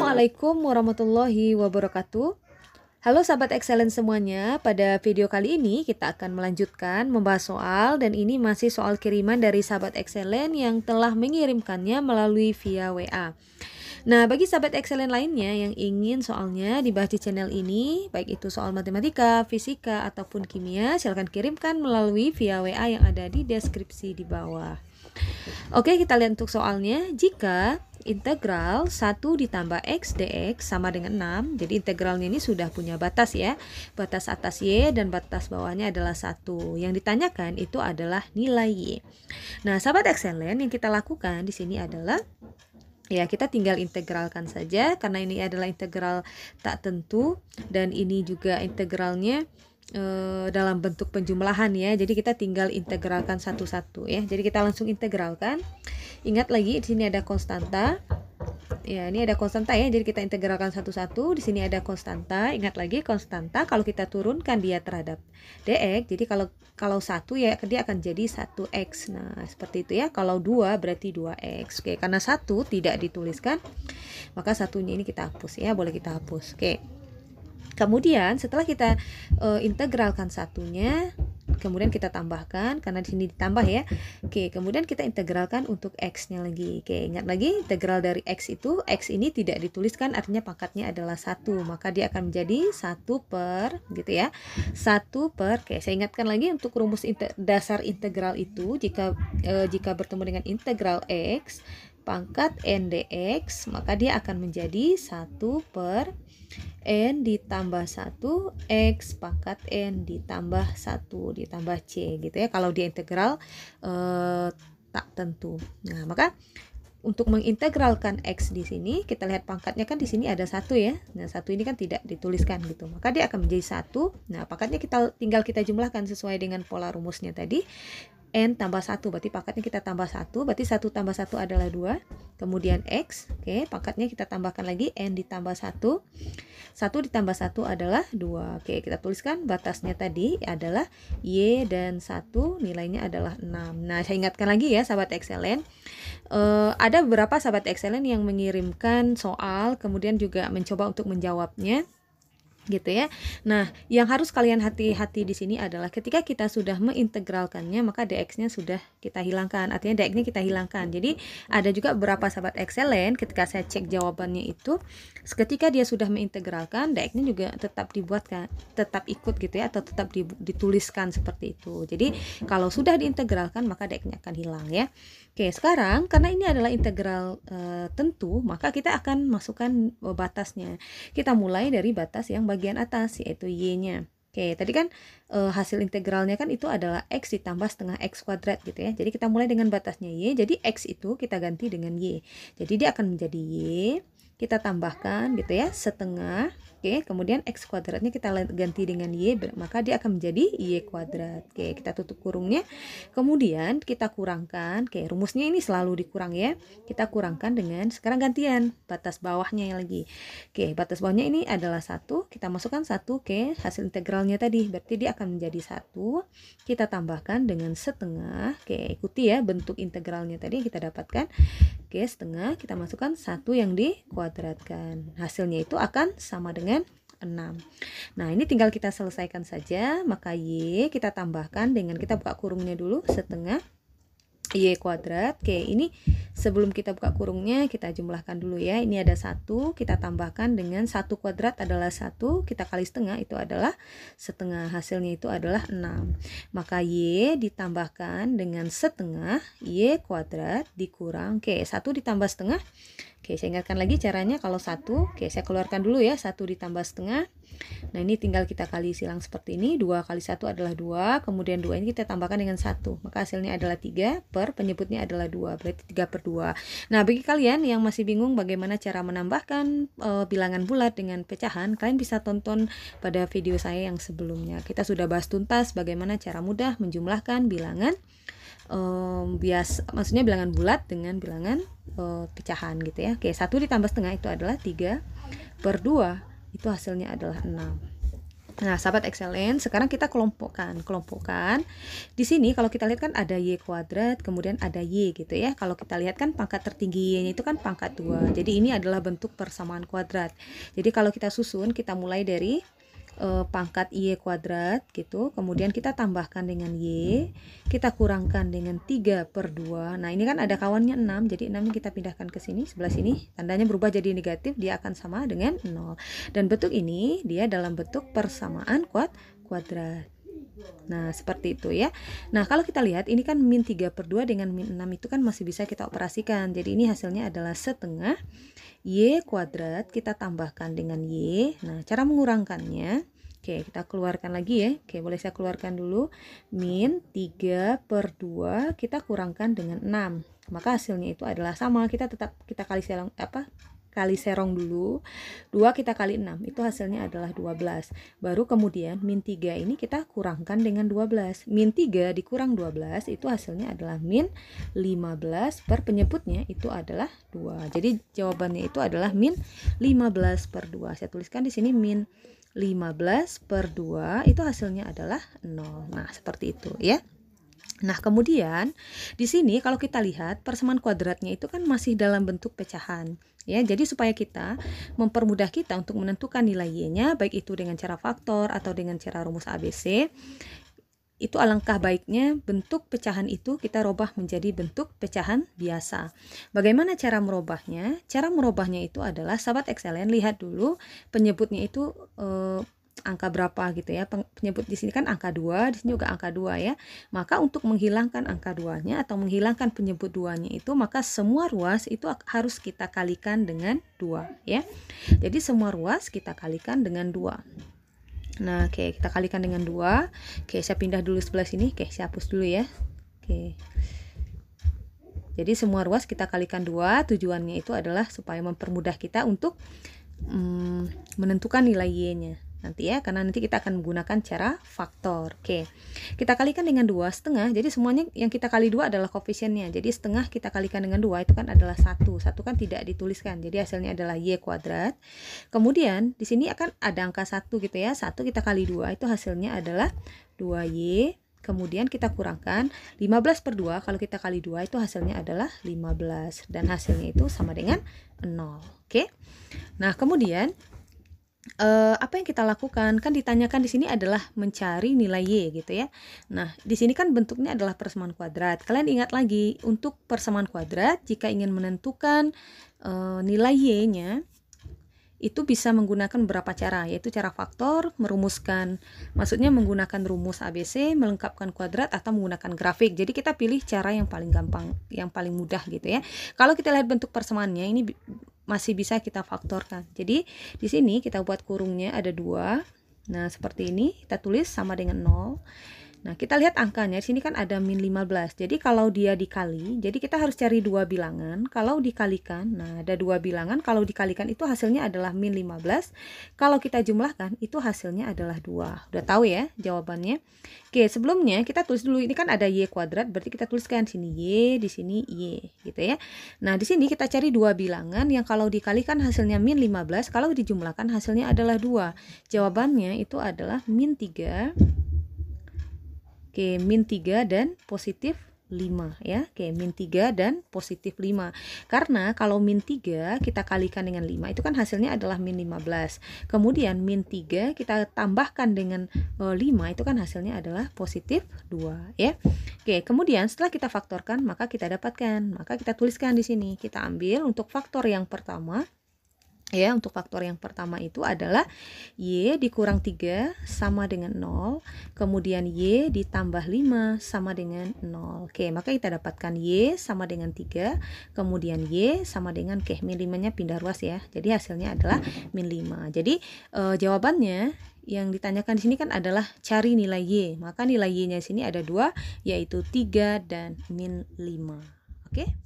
Assalamualaikum warahmatullahi wabarakatuh. Halo sahabat excellence semuanya, pada video kali ini kita akan melanjutkan membahas soal, dan ini masih soal kiriman dari sahabat excellence yang telah mengirimkannya melalui via WA. Nah, bagi sahabat excellence lainnya yang ingin soalnya dibahas di channel ini, baik itu soal matematika, fisika, ataupun kimia, silahkan kirimkan melalui via WA yang ada di deskripsi di bawah. Oke, kita lihat untuk soalnya. Jika integral 1 ditambah x dx sama dengan 6, jadi integralnya ini sudah punya batas ya. Batas atas y dan batas bawahnya adalah 1. Yang ditanyakan itu adalah nilai y. Nah, sahabat excellent, yang kita lakukan di sini adalah ya, kita tinggal integralkan saja karena ini adalah integral tak tentu dan ini juga integralnya dalam bentuk penjumlahan ya. Jadi kita tinggal integralkan satu-satu ya. Jadi kita langsung integralkan. Ingat lagi di sini ada konstanta. Ya, ini ada konstanta ya. Jadi kita integralkan satu-satu. Di sini ada konstanta. Ingat lagi konstanta kalau kita turunkan dia terhadap dx. Jadi kalau 1 ya dia akan jadi 1x. Nah, seperti itu ya. Kalau 2 berarti 2x. Oke, karena 1 tidak dituliskan, maka satunya ini kita hapus ya. Boleh kita hapus. Oke. Kemudian setelah kita integralkan satunya, kemudian kita tambahkan karena di sini ditambah ya. Oke, kemudian kita integralkan untuk x-nya lagi. Oke, ingat lagi integral dari x itu, x ini tidak dituliskan artinya pangkatnya adalah 1, maka dia akan menjadi 1 per gitu ya. 1 per, oke, saya ingatkan lagi untuk rumus dasar integral itu, jika bertemu dengan integral x pangkat n dx, maka dia akan menjadi 1 per n ditambah 1 x pangkat n ditambah 1 ditambah c gitu ya, kalau dia integral tak tentu. Nah, maka untuk mengintegralkan x di sini, kita lihat pangkatnya kan di sini ada 1 ya. Nah, 1 ini kan tidak dituliskan gitu. Maka dia akan menjadi 1. Nah, pangkatnya tinggal kita jumlahkan sesuai dengan pola rumusnya tadi. N tambah 1, berarti pangkatnya kita tambah 1, berarti 1 tambah 1 adalah 2. Kemudian X, oke, pangkatnya kita tambahkan lagi N ditambah 1. 1 ditambah 1 adalah 2. Oke, kita tuliskan batasnya tadi adalah Y dan 1, nilainya adalah 6. Nah, saya ingatkan lagi ya sahabat excellent. Ada beberapa sahabat excellent yang mengirimkan soal, kemudian juga mencoba untuk menjawabnya gitu ya. Nah, yang harus kalian hati-hati di sini adalah ketika kita sudah mengintegralkannya, maka dx-nya sudah kita hilangkan. Artinya dx-nya kita hilangkan. Jadi, ada juga beberapa sahabat excellent ketika saya cek jawabannya itu, ketika dia sudah mengintegralkan, dx-nya juga tetap dibuatkan, tetap ikut gitu ya, atau tetap dituliskan seperti itu. Jadi, kalau sudah diintegralkan, maka dx-nya akan hilang ya. Oke, sekarang karena ini adalah integral tentu, maka kita akan masukkan batasnya. Kita mulai dari batas yang bagian atas, yaitu y-nya. Oke, tadi kan hasil integralnya kan itu adalah x ditambah setengah x kuadrat gitu ya. Jadi kita mulai dengan batasnya y, jadi x itu kita ganti dengan y. Jadi dia akan menjadi y, kita tambahkan gitu ya, setengah. Oke, kemudian x kuadratnya kita ganti dengan y, maka dia akan menjadi y kuadrat. Oke, kita tutup kurungnya. Kemudian kita kurangkan. Oke, rumusnya ini selalu dikurang ya. Kita kurangkan dengan, sekarang gantian batas bawahnya lagi. Oke, batas bawahnya ini adalah 1. Kita masukkan 1 ke hasil integralnya tadi. Berarti dia akan menjadi 1. Kita tambahkan dengan setengah. Oke, ikuti ya bentuk integralnya tadi yang kita dapatkan. Oke, setengah, kita masukkan 1 yang dikuadratkan. Hasilnya itu akan sama dengan 6. Nah, ini tinggal kita selesaikan saja. Maka Y kita tambahkan dengan, kita buka kurungnya dulu, setengah Y kuadrat. Oke, ini sebelum kita buka kurungnya, kita jumlahkan dulu ya. Ini ada 1, kita tambahkan dengan 1 kuadrat adalah 1, kita kali setengah itu adalah setengah. Hasilnya itu adalah 6. Maka Y ditambahkan dengan setengah Y kuadrat dikurang. Oke, 1 ditambah setengah. Oke, saya ingatkan lagi caranya. Kalau 1, oke, saya keluarkan dulu ya, 1 ditambah setengah. Nah, ini tinggal kita kali silang seperti ini. 2 kali 1 adalah 2. Kemudian 2 ini kita tambahkan dengan 1. Maka hasilnya adalah 3 per penyebutnya adalah 2. Berarti 3 per 2. Nah, bagi kalian yang masih bingung bagaimana cara menambahkan bilangan bulat dengan pecahan, kalian bisa tonton pada video saya yang sebelumnya. Kita sudah bahas tuntas bagaimana cara mudah menjumlahkan bilangan maksudnya bilangan bulat dengan bilangan pecahan gitu ya. Oke, 1 ditambah setengah itu adalah 3 per 2. Itu hasilnya adalah 6. Nah, sahabat excellent, sekarang kita kelompokkan. Di sini kalau kita lihat kan ada y kuadrat, kemudian ada y gitu ya. Kalau kita lihat kan pangkat tertinggi y-nya itu kan pangkat 2. Jadi ini adalah bentuk persamaan kuadrat. Jadi kalau kita susun, kita mulai dari pangkat y kuadrat gitu, kemudian kita tambahkan dengan y, kita kurangkan dengan 3/2. Nah, ini kan ada kawannya 6, jadi 6 kita pindahkan ke sini, sebelah sini, tandanya berubah jadi negatif, dia akan sama dengan 0. Dan bentuk ini dia dalam bentuk persamaan kuadrat. Nah, seperti itu ya. Nah, kalau kita lihat ini kan min 3/2 dengan min 6 itu kan masih bisa kita operasikan. Jadi ini hasilnya adalah setengah y kuadrat, kita tambahkan dengan y. Nah, cara mengurangkannya, oke, kita keluarkan lagi ya. Oke, boleh saya keluarkan dulu. Min 3/2 kita kurangkan dengan 6. Maka hasilnya itu adalah sama. Kita kali serong dulu. 2 kita kali 6, itu hasilnya adalah 12. Baru kemudian min 3 ini kita kurangkan dengan 12. Min 3 dikurang 12 itu hasilnya adalah min 15 per penyebutnya itu adalah 2. Jadi jawabannya itu adalah min 15/2. Saya tuliskan di sini min 15/2 itu hasilnya adalah 0. Nah, seperti itu ya. Nah, kemudian di sini kalau kita lihat persamaan kuadratnya itu kan masih dalam bentuk pecahan ya. Jadi supaya kita mempermudah kita untuk menentukan nilai y-nya, baik itu dengan cara faktor atau dengan cara rumus ABC, itu alangkah baiknya bentuk pecahan itu kita robah menjadi bentuk pecahan biasa. Bagaimana cara merubahnya? Cara merubahnya itu adalah sahabat excellent, lihat dulu penyebutnya itu angka berapa gitu ya. Penyebut di sini kan angka 2, di sini juga angka 2 ya. Maka untuk menghilangkan angka 2-nya atau menghilangkan penyebut 2-nya itu, maka semua ruas itu harus kita kalikan dengan 2 ya. Jadi semua ruas kita kalikan dengan 2. Nah, oke, kita kalikan dengan 2. Oke, saya pindah dulu sebelah sini. Oke, saya hapus dulu ya. Oke. Jadi semua ruas kita kalikan 2, tujuannya itu adalah supaya mempermudah kita untuk menentukan nilai y-nya nanti ya, karena nanti kita akan menggunakan cara faktor. Oke, kita kalikan dengan 2/2, jadi semuanya yang kita kali 2 adalah koefisiennya. Jadi setengah kita kalikan dengan 2 itu kan adalah 1 kan tidak dituliskan, jadi hasilnya adalah y kuadrat. Kemudian di sini akan ada angka 1 gitu ya. 1 kita kali 2 itu hasilnya adalah 2y. Kemudian kita kurangkan 15/2, kalau kita kali 2 itu hasilnya adalah 15, dan hasilnya itu sama dengan 0. Oke. Nah, kemudian apa yang kita lakukan? Kan ditanyakan di sini adalah mencari nilai y gitu ya. Nah, di sini kan bentuknya adalah persamaan kuadrat. Kalian ingat lagi, untuk persamaan kuadrat jika ingin menentukan nilai y-nya itu bisa menggunakan beberapa cara, yaitu cara faktor, merumuskan, maksudnya menggunakan rumus ABC, melengkapkan kuadrat, atau menggunakan grafik. Jadi kita pilih cara yang paling gampang, yang paling mudah gitu ya. Kalau kita lihat bentuk persamaannya ini masih bisa kita faktorkan. Jadi di sini kita buat kurungnya ada 2. Nah, seperti ini kita tulis sama dengan 0. Nah, kita lihat angkanya, di sini kan ada min 15. Jadi kalau dia dikali, jadi kita harus cari 2 bilangan. Kalau dikalikan, nah ada 2 bilangan, kalau dikalikan itu hasilnya adalah min 15. Kalau kita jumlahkan, itu hasilnya adalah 2. Udah tahu ya jawabannya? Oke, sebelumnya kita tulis dulu, ini kan ada y kuadrat, berarti kita tuliskan sini y, di sini y, gitu ya. Nah, di sini kita cari 2 bilangan yang kalau dikalikan hasilnya min 15, kalau dijumlahkan hasilnya adalah 2. Jawabannya itu adalah min 3. Oke, min 3 dan positif 5 ya. Oke, min 3 dan positif 5. Karena kalau min 3 kita kalikan dengan 5 itu kan hasilnya adalah min 15. Kemudian min 3 kita tambahkan dengan 5 itu kan hasilnya adalah positif 2 ya. Oke, kemudian setelah kita faktorkan maka kita dapatkan. Maka kita tuliskan di sini. Kita ambil untuk faktor yang pertama. Ya, untuk faktor yang pertama itu adalah y dikurang 3 sama dengan 0, kemudian y ditambah 5 sama dengan 0. Oke, maka kita dapatkan y sama dengan 3, kemudian y sama dengan, min 5-nya pindah ruas ya. Jadi hasilnya adalah min 5. Jadi jawabannya yang ditanyakan di sini kan adalah cari nilai y. Maka nilai y-nya di sini ada 2, yaitu 3 dan min 5. Oke.